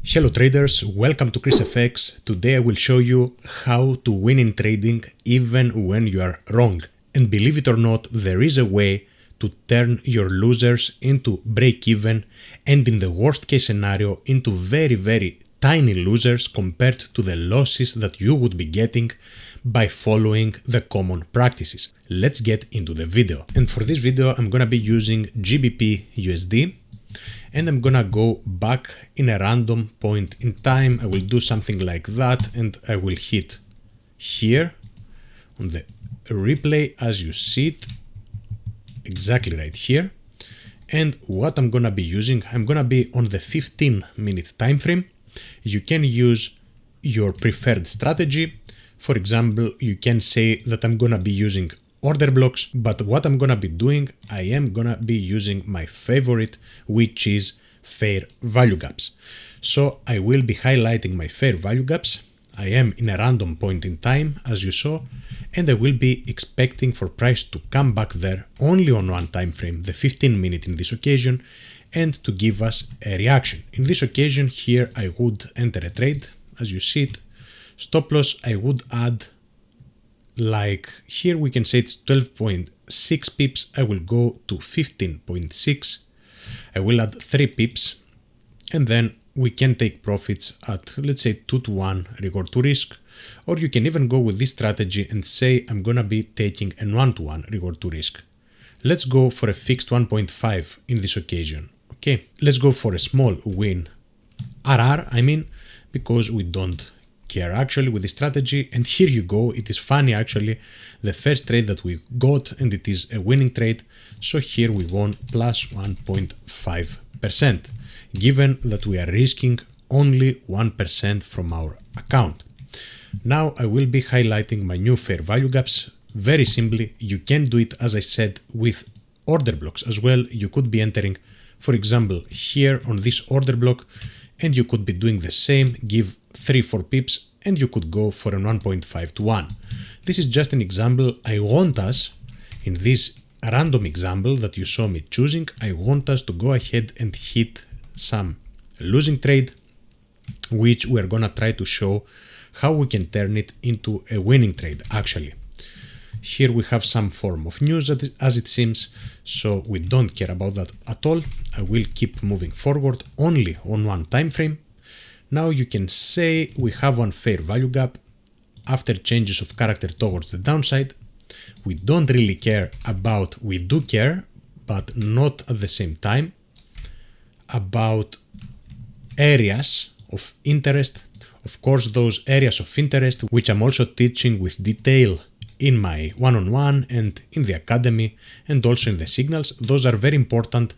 Hello traders, welcome to ChrisFX. Today I will show you how to win in trading even when you are wrong. And believe it or not, there is a way to turn your losers into break-even and in the worst case scenario into very tiny losers compared to the losses that you would be getting by following the common practices. Let's get into the video. And for this video I'm gonna be using GBP USD. And I'm gonna go back in a random point in time. I will do something like that and I will hit here on the replay as you see it, exactly right here. And what I'm gonna be using, I'm gonna be on the 15-minute time frame. You can use your preferred strategy. For example, you can say that I'm gonna be using order blocks, but what I'm gonna be doing, I am gonna be using my favorite, which is fair value gaps. So I will be highlighting my fair value gaps. I am in a random point in time, as you saw, and I will be expecting for price to come back there only on one time frame, the 15-minute in this occasion, and to give us a reaction. In this occasion here, I would enter a trade, as you see it. Stop loss, I would add, like here we can say it's 12.6 pips, I will go to 15.6, I will add 3 pips, and then we can take profits at, let's say, 2-to-1 reward to risk, or you can even go with this strategy and say I'm gonna be taking a 1-to-1 reward to risk. Let's go for a fixed 1.5 in this occasion. Okay, let's go for a small win, RR I mean, because we don't care actually with the strategy. And here you go, it is funny actually, the first trade that we got and it is a winning trade, so here we won plus 1.5%, given that we are risking only 1% from our account. Now I will be highlighting my new fair value gaps. Very simply, you can do it as I said with order blocks as well. You could be entering, for example, here on this order block, and you could be doing the same, give 3-4 pips, and you could go for a 1.5 to 1. This is just an example. I want us, in this random example that you saw me choosing, I want us to go ahead and hit some losing trade, which we're gonna try to show how we can turn it into a winning trade actually. Here we have some form of news as it seems, so we don't care about that at all. I will keep moving forward only on one time frame. Now you can say we have one fair value gap after changes of character towards the downside. We don't really care about, we do care, but not at the same time, about areas of interest. Of course, those areas of interest, which I'm also teaching with detail in my one-on-one and in the academy and also in the signals, those are very important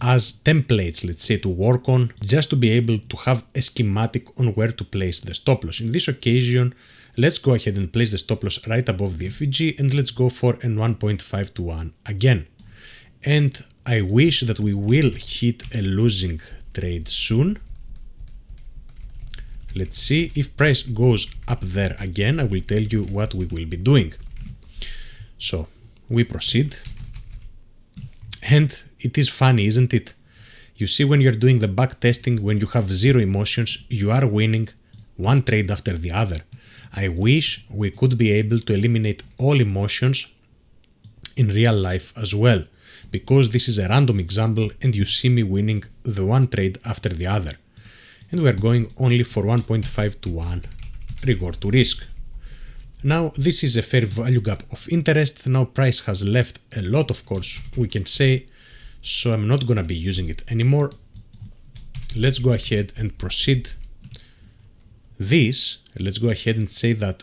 as templates, let's say, to work on, just to be able to have a schematic on where to place the stop loss. In this occasion, let's go ahead and place the stop loss right above the FVG and let's go for a 1.5 to 1 again. And I wish that we will hit a losing trade soon. Let's see, if price goes up there again, I will tell you what we will be doing. So we proceed. And it is funny, isn't it? You see, when you're doing the back testing, when you have zero emotions, you are winning one trade after the other. I wish we could be able to eliminate all emotions in real life as well, because this is a random example and you see me winning the one trade after the other. And we are going only for 1.5 to 1 reward to risk. Now this is a fair value gap of interest. Now price has left a lot, of course, we can say, so I'm not gonna be using it anymore. Let's go ahead and proceed this. Let's go ahead and say that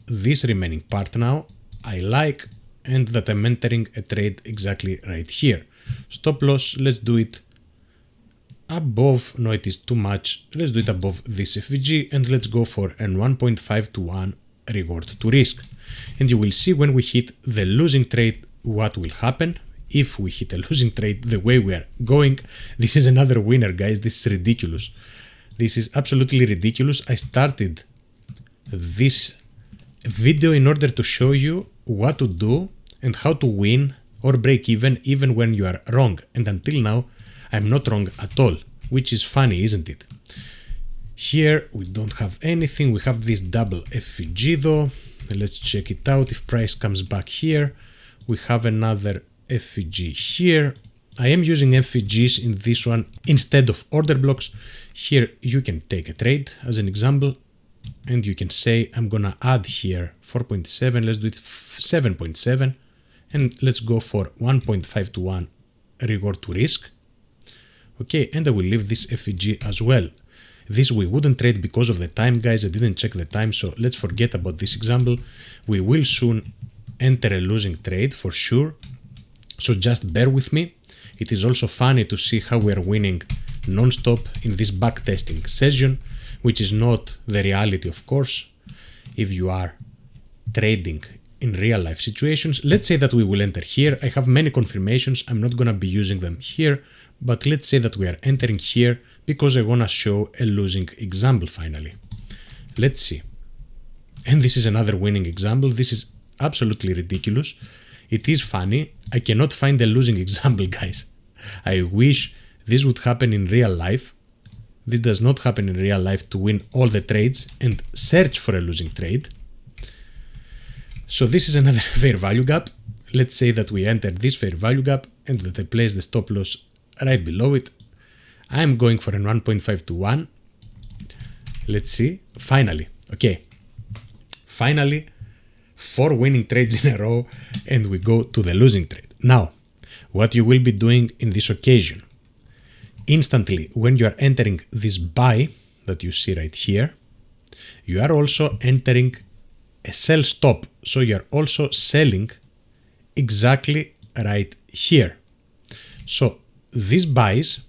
this remaining part now I like, and that I'm entering a trade exactly right here. Stop loss, let's do it above, no it is too much, let's do it above this FVG and let's go for an 1.5 to 1 reward to risk. And you will see when we hit the losing trade what will happen. If we hit a losing trade the way we are going, this is another winner, guys. This is ridiculous. This is absolutely ridiculous. I started this video in order to show you what to do and how to win or break even when you are wrong. And until now, I'm not wrong at all, which is funny, isn't it? Here we don't have anything. We have this double FVG though. Let's check it out. If price comes back here, we have another FVG here. I am using FVGs in this one instead of order blocks. Here you can take a trade as an example, and you can say I'm gonna add here 4.7, let's do it 7.7, and let's go for 1.5 to 1 reward to risk. Okay, and I will leave this FVG as well. This we wouldn't trade because of the time, guys. I didn't check the time, so let's forget about this example. We will soon enter a losing trade for sure, so just bear with me. It is also funny to see how we are winning non-stop in this backtesting session, which is not the reality, of course. If you are trading in real life situations, let's say that we will enter here. I have many confirmations. I'm not gonna be using them here, but let's say that we are entering here because I wanna show a losing example finally. Let's see. And this is another winning example. This is absolutely ridiculous. It is funny. I cannot find a losing example, guys. I wish this would happen in real life. This does not happen in real life to win all the trades and search for a losing trade. So this is another fair value gap. Let's say that we enter this fair value gap and that I place the stop loss right below it. I'm going for a 1.5 to 1. Let's see. Finally. Okay. Finally, 4 winning trades in a row, and we go to the losing trade. Now, what you will be doing in this occasion, instantly when you are entering this buy that you see right here, you are also entering a sell stop. So you are also selling exactly right here. So these buys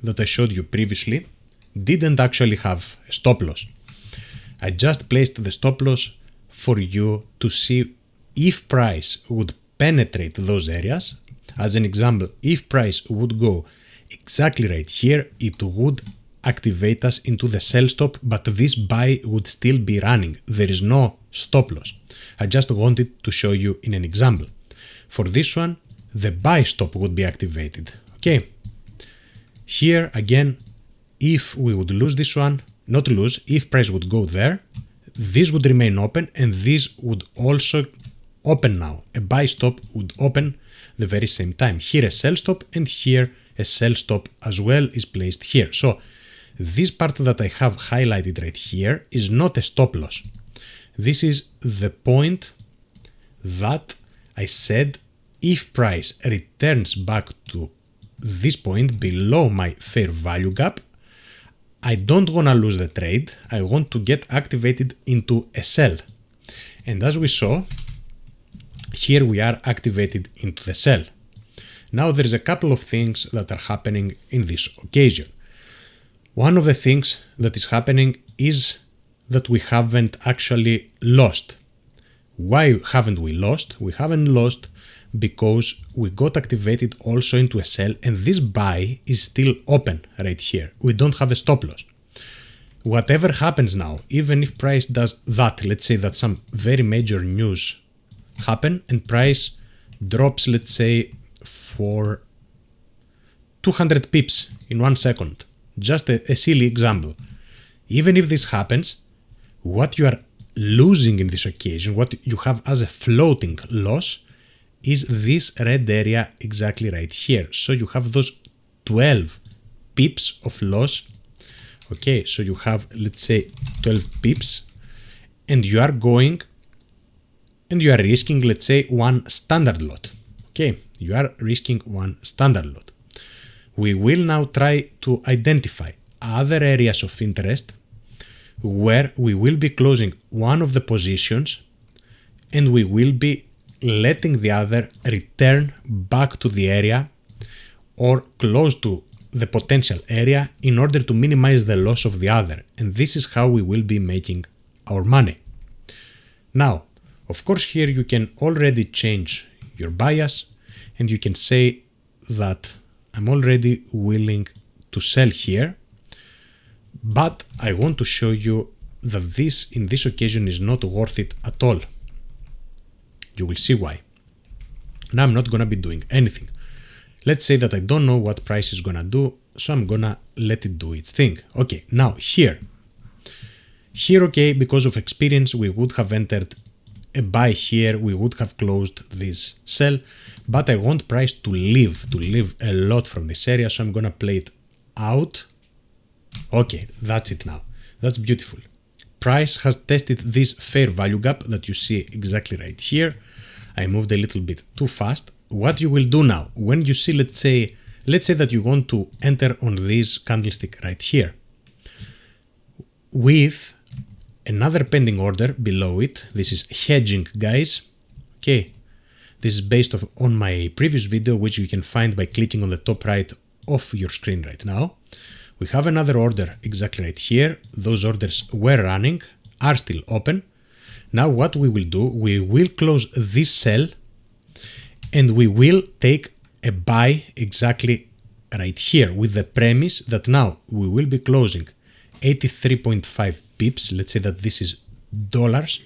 that I showed you previously didn't actually have a stop loss. I just placed the stop loss for you to see if price would penetrate those areas. As an example, if price would go exactly right here, it would activate us into the sell stop, but this buy would still be running. There is no stop loss. I just wanted to show you in an example. For this one, the buy stop would be activated. Okay. Here again, if we would lose this one, not lose, if price would go there, this would remain open and this would also open now. A buy stop would open the very same time. Here a sell stop and here a sell stop as well is placed here. So this part that I have highlighted right here is not a stop loss. This is the point that I said if price returns back to this point below my fair value gap, I don't want to lose the trade. I want to get activated into a sell. And as we saw, here we are activated into the sell. Now there is a couple of things that are happening in this occasion. One of the things that is happening is that we haven't actually lost. Why haven't we lost? We haven't lost because we got activated also into a sell and this buy is still open right here. We don't have a stop loss. Whatever happens now, even if price does that, let's say that some very major news happen and price drops, let's say for 200 pips in 1 second, just a silly example. Even if this happens, what you are losing in this occasion, what you have as a floating loss, is this red area exactly right here. So you have those 12 pips of loss. Okay, so you have, let's say, 12 pips, and you are going and you are risking, let's say, 1 standard lot. Okay, you are risking 1 standard lot. We will now try to identify other areas of interest where we will be closing one of the positions and we will be letting the other return back to the area or close to the potential area in order to minimize the loss of the other. And this is how we will be making our money. Now, of course, here you can already change your bias and you can say that I'm already willing to sell here, but I want to show you that this in this occasion is not worth it at all. You will see why. Now I'm not gonna be doing anything. Let's say that I don't know what price is gonna do so I'm gonna let it do its thing. Okay, now here, okay, because of experience, we would have entered a buy here, we would have closed this sell, but I want price to leave a lot from this area, so I'm gonna play it out. Okay, that's it now. That's beautiful. Price has tested this fair value gap that you see exactly right here. I moved a little bit too fast. What you will do now, when you see, let's say that you want to enter on this candlestick right here, with another pending order below it. This is hedging, guys. Okay, this is based on my previous video, which you can find by clicking on the top right of your screen right now. We have another order exactly right here. Those orders were running, are still open. Now what we will do, we will close this sell and we will take a buy exactly right here with the premise that now we will be closing 83.5 pips. Let's say that this is dollars.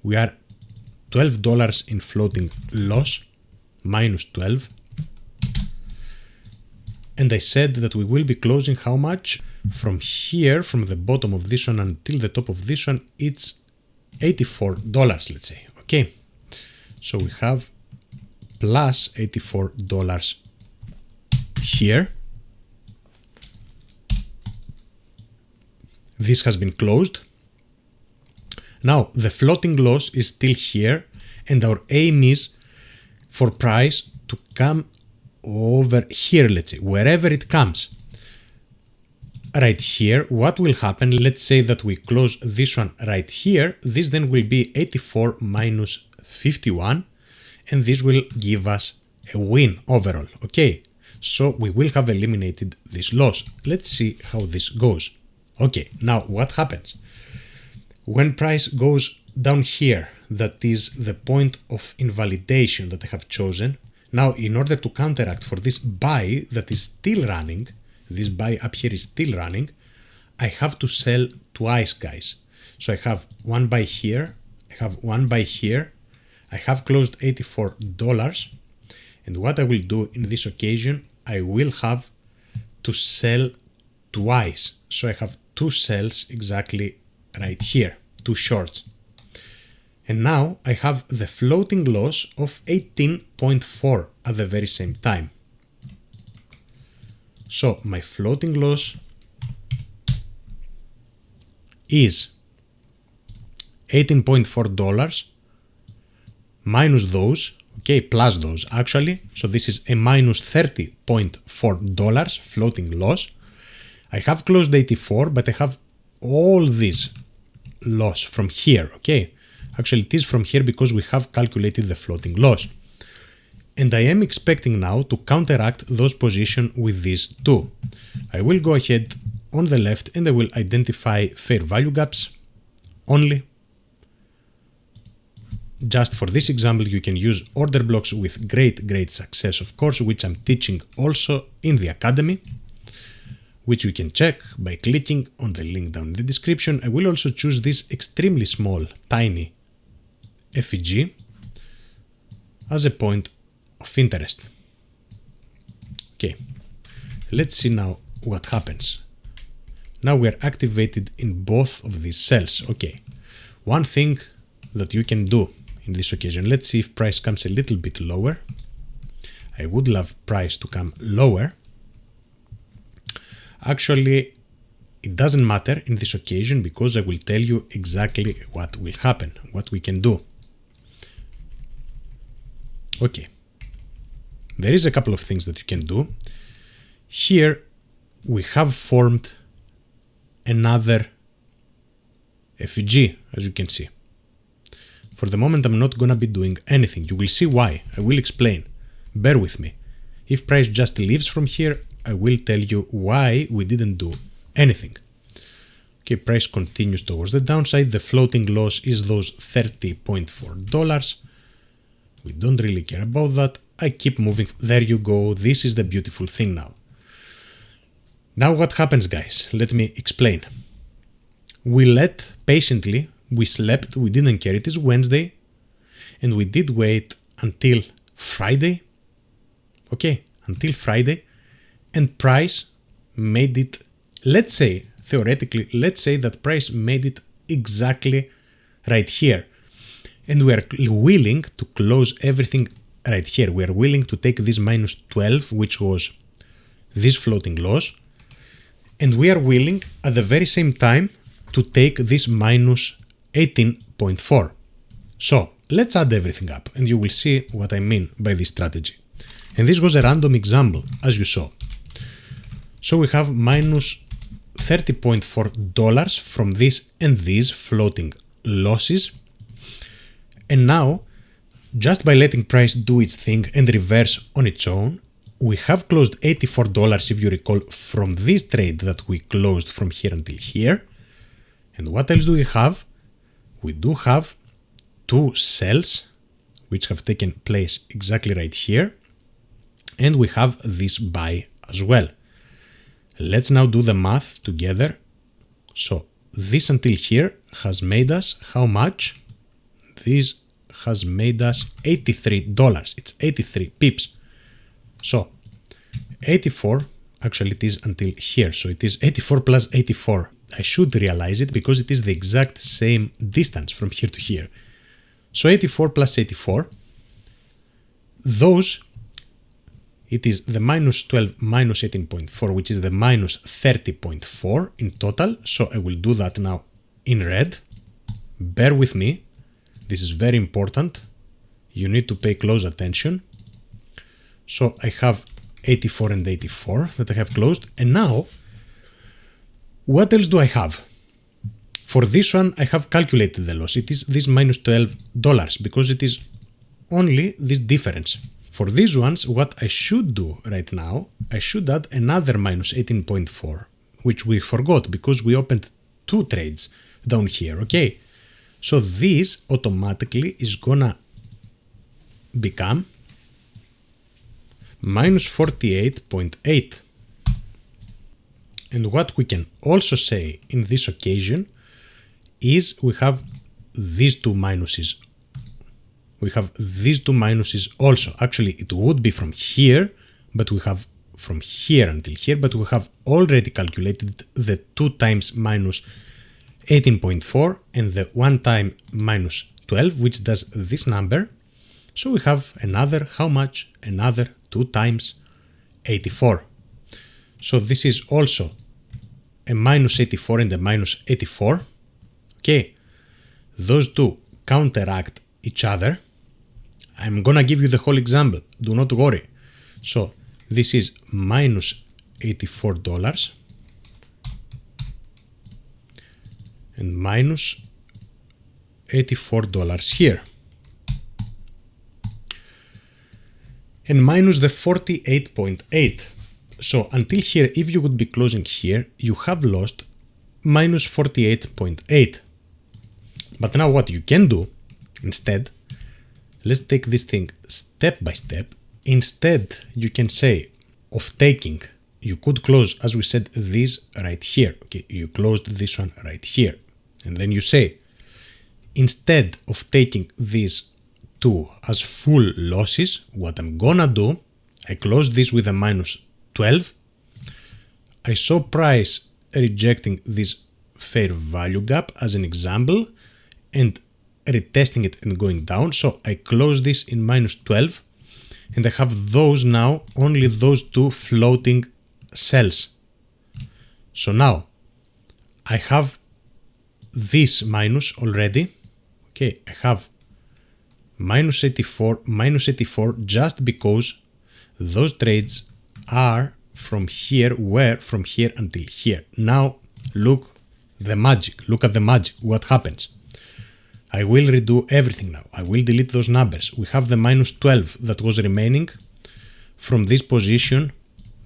We are $12 in floating loss, minus 12. And I said that we will be closing how much? From here, from the bottom of this one until the top of this one, it's $84, let's say. Okay, so we have plus $84 here. This has been closed. Now the floating loss is still here, and our aim is for price to come over here, let's say, wherever it comes. Right here, what will happen? Let's say that we close this one right here. This then will be 84 minus 51, and this will give us a win overall. Okay, so we will have eliminated this loss. Let's see how this goes. Okay, now what happens? When price goes down here, that is the point of invalidation that I have chosen. Now, in order to counteract for this buy that is still running, this buy up here is still running, I have to sell twice, guys. So I have one buy here, I have one buy here, I have closed $84, and what I will do in this occasion, I will have to sell twice. So I have two sells exactly right here, two shorts. And now I have the floating loss of 18.4 at the very same time. So my floating loss is $18.4 minus those, okay, plus those actually. So this is a minus $30.4 floating loss. I have closed 84, but I have all this loss from here, okay? Actually, it is from here because we have calculated the floating loss. And I am expecting now to counteract those positions with these two. I will go ahead on the left and I will identify fair value gaps only. Just for this example, you can use order blocks with great success, of course, which I'm teaching also in the academy, which you can check by clicking on the link down in the description. I will also choose this extremely small, tiny FEG as a point of interest. Okay, let's see now what happens. Now we are activated in both of these cells. Okay, one thing that you can do in this occasion, let's see if price comes a little bit lower. I would love price to come lower. Actually, it doesn't matter in this occasion because I will tell you exactly what will happen, what we can do. Okay, there is a couple of things that you can do. Here we have formed another FEG, as you can see. For the moment, I'm not gonna be doing anything. You will see why. I will explain. Bear with me. If price just leaves from here, I will tell you why we didn't do anything. Okay, price continues towards the downside. The floating loss is those $30.4. We don't really care about that. I keep moving. There you go. This is the beautiful thing now. Now what happens, guys? Let me explain. We let patiently, we slept, we didn't care. It is Wednesday and we did wait until Friday. Okay, until Friday, and price made it, let's say, theoretically, let's say that price made it exactly right here. And we are willing to close everything right here. We are willing to take this minus 12, which was this floating loss. And we are willing at the very same time to take this minus 18.4. So let's add everything up and you will see what I mean by this strategy. And this was a random example, as you saw. So we have minus $30.4 from this and these floating losses. And now, just by letting price do its thing and reverse on its own, we have closed $84, if you recall, from this trade that we closed from here until here. And what else do we have? We do have two sells, which have taken place exactly right here. And we have this buy as well. Let's now do the math together. So this until here has made us how much? This has made us $83. It's 83 pips. So 84, actually it is until here. So it is 84 plus 84. I should realize it because it is the exact same distance from here to here. So 84 plus 84, those, it is the minus 12 minus 18.4, which is the minus 30.4 in total. So I will do that now in red. Bear with me. This is very important. You need to pay close attention. So I have 84 and 84 that I have closed. And now, what else do I have? For this one, I have calculated the loss. It is this minus $12 because it is only this difference. For these ones, what I should do right now, I should add another minus 18.4, which we forgot because we opened two trades down here, okay? So this automatically is gonna become minus 48.8. And what we can also say in this occasion is we have these two minuses. We have these two minuses also. Actually, it would be from here, but we have from here until here, but we have already calculated the 2 times minus 18.4 and the 1 time minus 12, which does this number. So we have another, how much? Another 2 times 84. So this is also a minus 84 and a minus 84. Okay, those two counteract each other. I'm gonna give you the whole example, do not worry. So this is minus $84 and minus $84 here. And minus the 48.8. So until here, if you would be closing here, you have lost minus 48.8. But now what you can do instead, let's take this thing step by step. Instead, you can say of taking, you could close, as we said, this right here. Okay, you closed this one right here. And then you say, instead of taking these two as full losses, what I'm gonna do, I closed this with a minus 12. I saw price rejecting this fair value gap as an example and retesting it and going down. So I close this in minus 12 and I have those now, only those two floating cells. So now I have this minus already. Okay, I have minus 84 just because those trades are from here, were from here until here. Now look the magic, look at the magic, what happens. I will redo everything now. I will delete those numbers. We have the minus 12 that was remaining from this position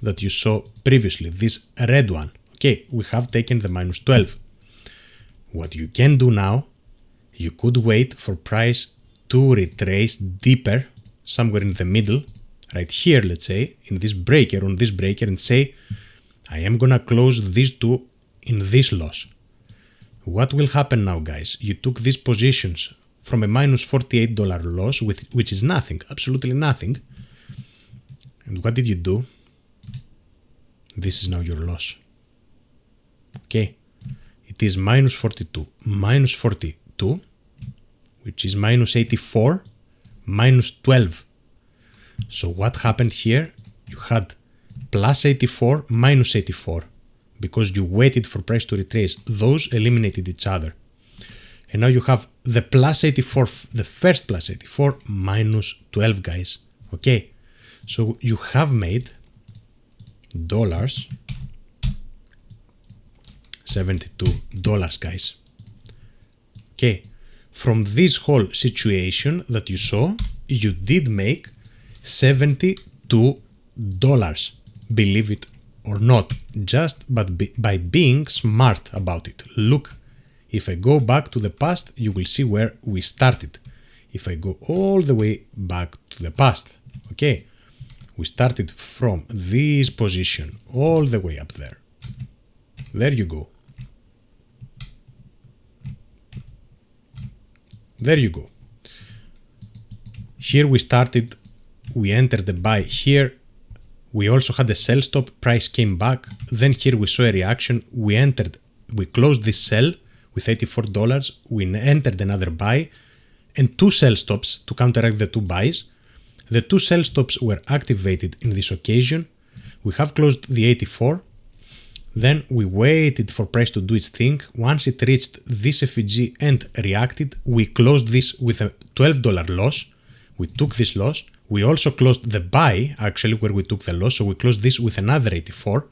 that you saw previously, this red one. Okay, we have taken the minus 12. What you can do now, you could wait for price to retrace deeper, somewhere in the middle, right here, let's say, in this breaker, on this breaker, and say, I am gonna close these two in this loss. What will happen now, guys? You took these positions from a minus $48 loss, which is nothing, absolutely nothing. And what did you do? This is now your loss. Okay, it is minus 42, minus 42, which is minus 84, minus 12. So what happened here? You had plus 84, minus 84, because you waited for price to retrace. Those eliminated each other. And now you have the plus 84, the first plus 84, minus 12, guys. Okay, so you have made dollars, $72, guys. Okay, from this whole situation that you saw, you did make $72, believe it or not, just by being smart about it. Look, if I go back to the past, you will see where we started. If I go all the way back to the past, okay, we started from this position all the way up there. There you go. There you go. Here we started, we entered the buy here. We also had a sell stop, price came back. Then here we saw a reaction. We entered, we closed this sell with $84. We entered another buy and two sell stops to counteract the two buys. The two sell stops were activated in this occasion. We have closed the 84. Then we waited for price to do its thing. Once it reached this FEG and reacted, we closed this with a $12 loss. We took this loss. We also closed the buy, actually, where we took the loss. So we closed this with another 84.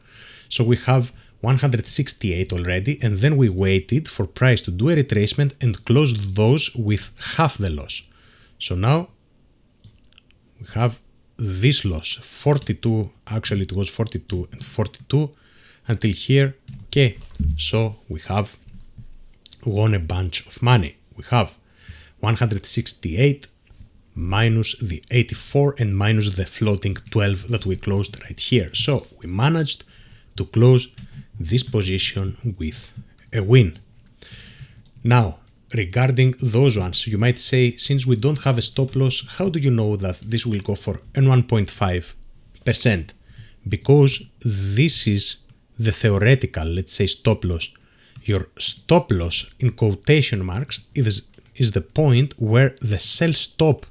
So we have 168 already. And then we waited for price to do a retracement and closed those with half the loss. So now we have this loss, 42. Actually, it was 42 and 42. Until here, okay, so we have won a bunch of money. We have 168 minus the 84 and minus the floating 12 that we closed right here. So we managed to close this position with a win. Now, regarding those ones, you might say, since we don't have a stop loss, how do you know that this will go for an 1.5%? Because this is the theoretical, let's say, stop loss. Your stop loss, in quotation marks, is the point where the sell stop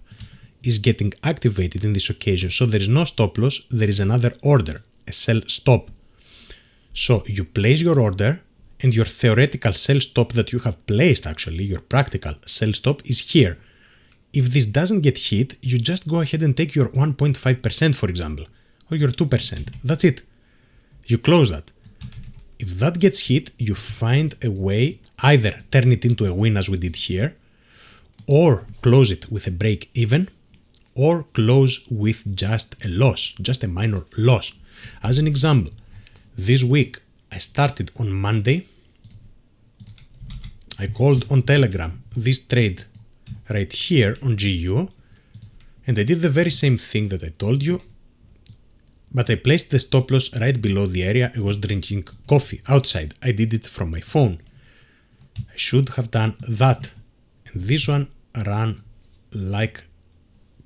is getting activated in this occasion. So there is no stop loss, there is another order, a sell stop. So you place your order and your theoretical sell stop that you have placed, actually, your practical sell stop is here. If this doesn't get hit, you just go ahead and take your 1.5%, for example, or your 2%. That's it. You close that. If that gets hit, you find a way, either turn it into a win as we did here, or close it with a break even, or close with just a loss, just a minor loss. As an example, this week I started on Monday. I called on Telegram this trade right here on GU, and I did the very same thing that I told you. But I placed the stop loss right below the area I was drinking coffee outside. I did it from my phone. I should have done that. And this one ran like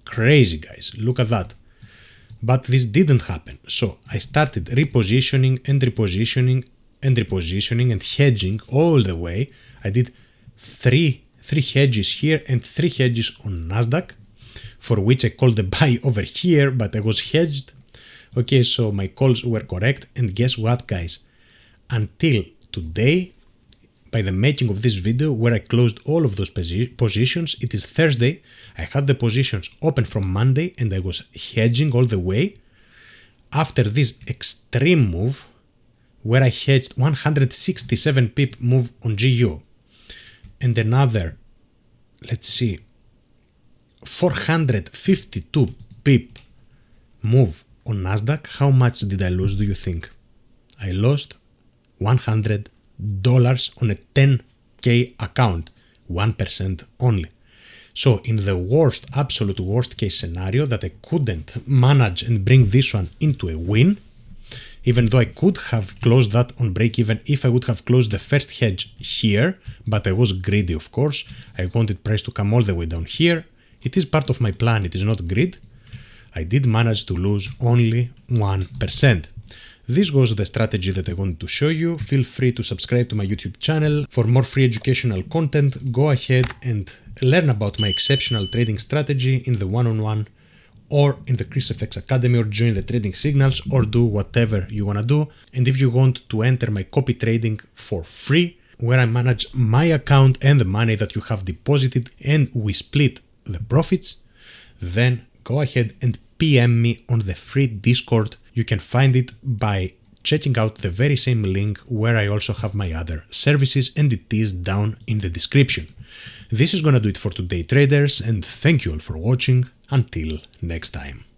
crazy, guys. Look at that. But this didn't happen. So I started repositioning and repositioning and repositioning and hedging all the way. I did three hedges here and 3 hedges on Nasdaq, for which I called the buy over here, but I was hedged. Okay, so my calls were correct, and guess what, guys? Until today, by the making of this video where I closed all of those positions, it is Thursday, I had the positions open from Monday and I was hedging all the way. After this extreme move, where I hedged 167 pip move on GU, and another, let's see, 452 pip move on Nasdaq, how much did I lose, do you think? I lost $100 on a 10k account, 1% only. So in the worst, absolute worst case scenario that I couldn't manage and bring this one into a win, even though I could have closed that on break even if I would have closed the first hedge here, but I was greedy, of course. I wanted price to come all the way down here. It is part of my plan, it is not greed. I did manage to lose only 1%. This was the strategy that I wanted to show you. Feel free to subscribe to my YouTube channel. For more free educational content, go ahead and learn about my exceptional trading strategy in the one-on-one or in the ChrisFX Academy, or join the trading signals, or do whatever you want to do. And if you want to enter my copy trading for free, where I manage my account and the money that you have deposited and we split the profits, then go ahead and PM me on the free Discord. You can find it by checking out the very same link where I also have my other services, and it is down in the description. This is gonna do it for today, traders, and thank you all for watching. Until next time.